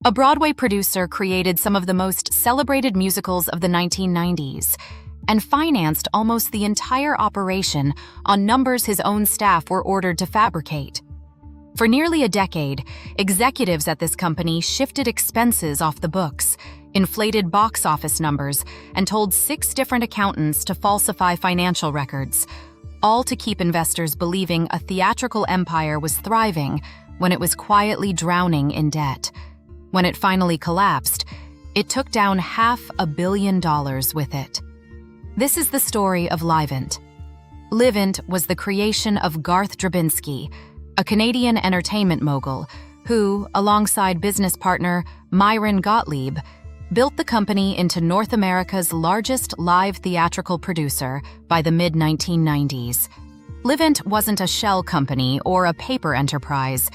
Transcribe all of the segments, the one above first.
A Broadway producer created some of the most celebrated musicals of the 1990s and financed almost the entire operation on numbers his own staff were ordered to fabricate. For nearly a decade, executives at this company shifted expenses off the books, inflated box office numbers, and told 6 different accountants to falsify financial records, all to keep investors believing a theatrical empire was thriving when it was quietly drowning in debt. When it finally collapsed, it took down $500 million with it. This is the story of Livent. Livent was the creation of Garth Drabinsky, a Canadian entertainment mogul who, alongside business partner Myron Gottlieb, built the company into North America's largest live theatrical producer by the mid-1990s. Livent wasn't a shell company or a paper enterprise.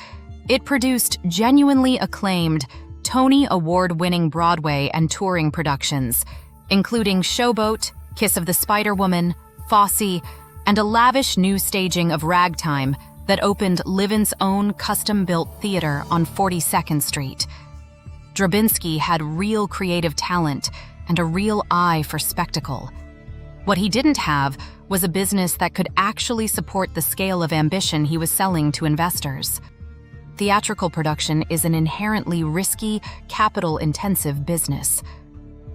It produced genuinely acclaimed, Tony Award-winning Broadway and touring productions, including Showboat, Kiss of the Spider-Woman, Fosse, and a lavish new staging of Ragtime that opened Livent's own custom-built theater on 42nd Street. Drabinsky had real creative talent and a real eye for spectacle. What he didn't have was a business that could actually support the scale of ambition he was selling to investors. Theatrical production is an inherently risky, capital-intensive business.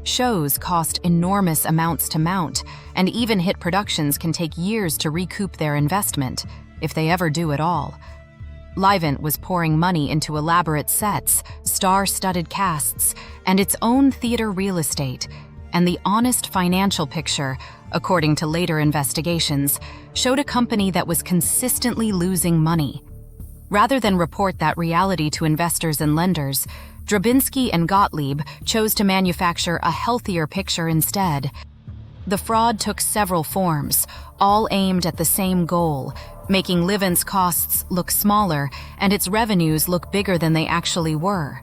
Shows cost enormous amounts to mount, and even hit productions can take years to recoup their investment, if they ever do at all. Livent was pouring money into elaborate sets, star-studded casts, and its own theater real estate, and the honest financial picture, according to later investigations, showed a company that was consistently losing money. Rather than report that reality to investors and lenders, Drabinsky and Gottlieb chose to manufacture a healthier picture instead. The fraud took several forms, all aimed at the same goal, making Livent's costs look smaller and its revenues look bigger than they actually were.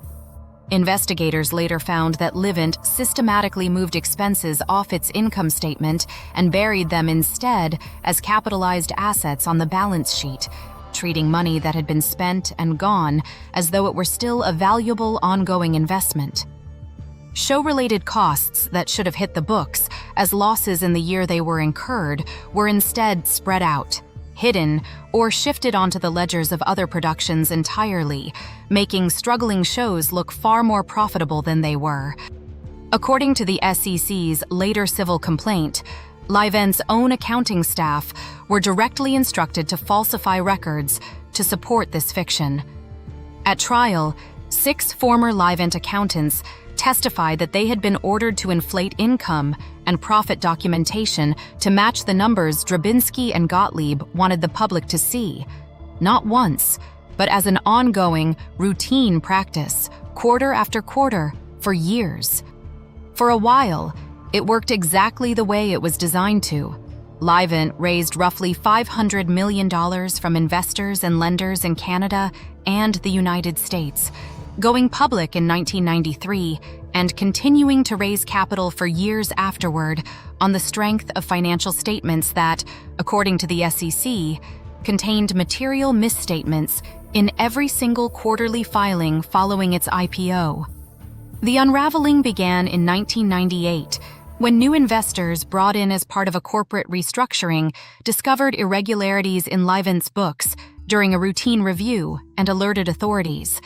Investigators later found that Livent systematically moved expenses off its income statement and buried them instead as capitalized assets on the balance sheet, treating money that had been spent and gone as though it were still a valuable ongoing investment. Show-related costs that should have hit the books as losses in the year they were incurred were instead spread out, hidden, or shifted onto the ledgers of other productions entirely, making struggling shows look far more profitable than they were. According to the SEC's later civil complaint, Livent's own accounting staff were directly instructed to falsify records to support this fiction. At trial, 6 former Livent accountants testified that they had been ordered to inflate income and profit documentation to match the numbers Drabinsky and Gottlieb wanted the public to see, not once, but as an ongoing, routine practice, quarter after quarter, for years. For a while, it worked exactly the way it was designed to. Livent raised roughly $500 million from investors and lenders in Canada and the United States, going public in 1993 and continuing to raise capital for years afterward on the strength of financial statements that, according to the SEC, contained material misstatements in every single quarterly filing following its IPO. The unraveling began in 1998, when new investors brought in as part of a corporate restructuring discovered irregularities in Livent's books during a routine review and alerted authorities.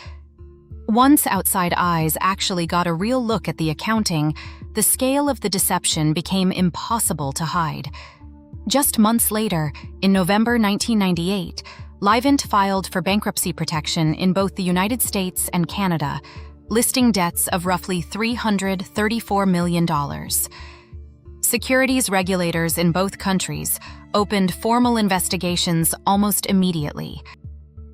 Once outside eyes actually got a real look at the accounting, the scale of the deception became impossible to hide. Just months later, in November 1998, Livent filed for bankruptcy protection in both the United States and Canada, listing debts of roughly $334 million. Securities regulators in both countries opened formal investigations almost immediately.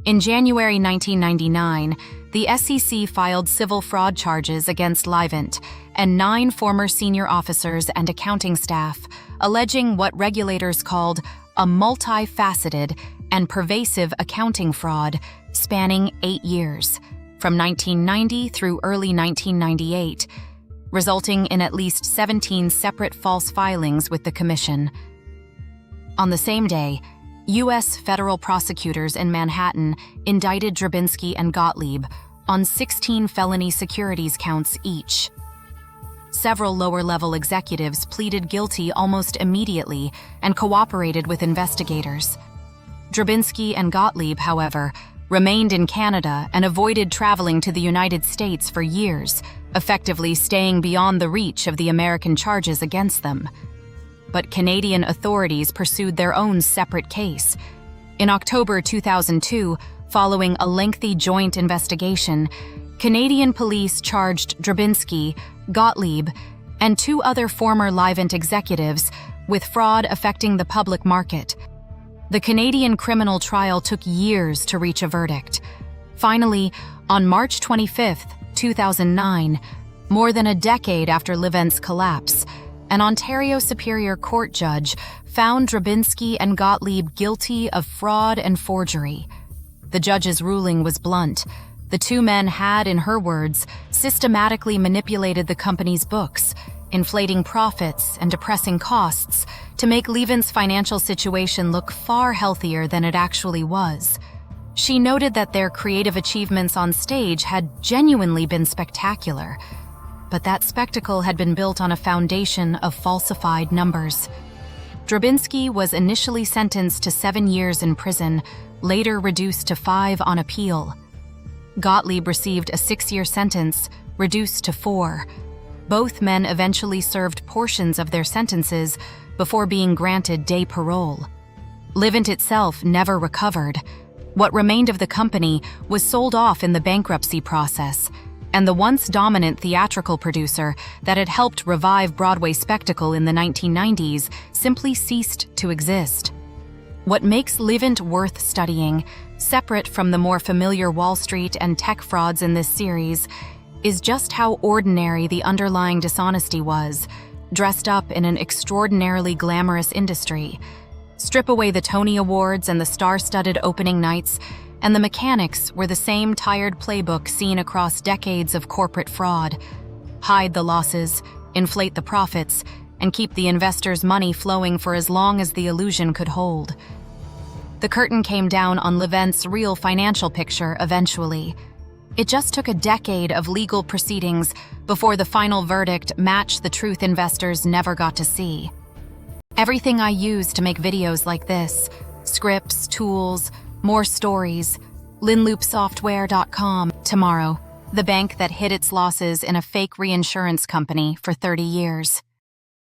In January 1999, the SEC filed civil fraud charges against Livent and 9 former senior officers and accounting staff, alleging what regulators called a multifaceted and pervasive accounting fraud spanning 8 years, from 1990 through early 1998, resulting in at least 17 separate false filings with the Commission. On the same day, U.S. federal prosecutors in Manhattan indicted Drabinsky and Gottlieb on 16 felony securities counts each. Several lower-level executives pleaded guilty almost immediately and cooperated with investigators. Drabinsky and Gottlieb, however, remained in Canada and avoided traveling to the United States for years, effectively staying beyond the reach of the American charges against them. But Canadian authorities pursued their own separate case. In October 2002, following a lengthy joint investigation, Canadian police charged Drabinsky, Gottlieb, and 2 other former Livent executives with fraud affecting the public market. The Canadian criminal trial took years to reach a verdict. Finally, on March 25, 2009, more than a decade after Livent's collapse, an Ontario Superior Court judge found Drabinsky and Gottlieb guilty of fraud and forgery. The judge's ruling was blunt. The 2 men had, in her words, systematically manipulated the company's books, inflating profits and depressing costs to make Livent's financial situation look far healthier than it actually was. She noted that their creative achievements on stage had genuinely been spectacular, but that spectacle had been built on a foundation of falsified numbers. Drabinsky was initially sentenced to 7 years in prison, later reduced to 5 on appeal. Gottlieb received a 6-year sentence, reduced to 4. Both men eventually served portions of their sentences before being granted day parole. Livent itself never recovered. What remained of the company was sold off in the bankruptcy process, and the once dominant theatrical producer that had helped revive Broadway spectacle in the 1990s simply ceased to exist. What makes Livent worth studying, separate from the more familiar Wall Street and tech frauds in this series, is just how ordinary the underlying dishonesty was, dressed up in an extraordinarily glamorous industry. Strip away the Tony Awards and the star-studded opening nights, and the mechanics were the same tired playbook seen across decades of corporate fraud. Hide the losses, inflate the profits, and keep the investors' money flowing for as long as the illusion could hold. The curtain came down on Livent's real financial picture eventually. It just took a decade of legal proceedings before the final verdict matched the truth investors never got to see. Everything I use to make videos like this, scripts, tools, more stories, linloopsoftware.com. Tomorrow, the bank that hid its losses in a fake reinsurance company for 30 years.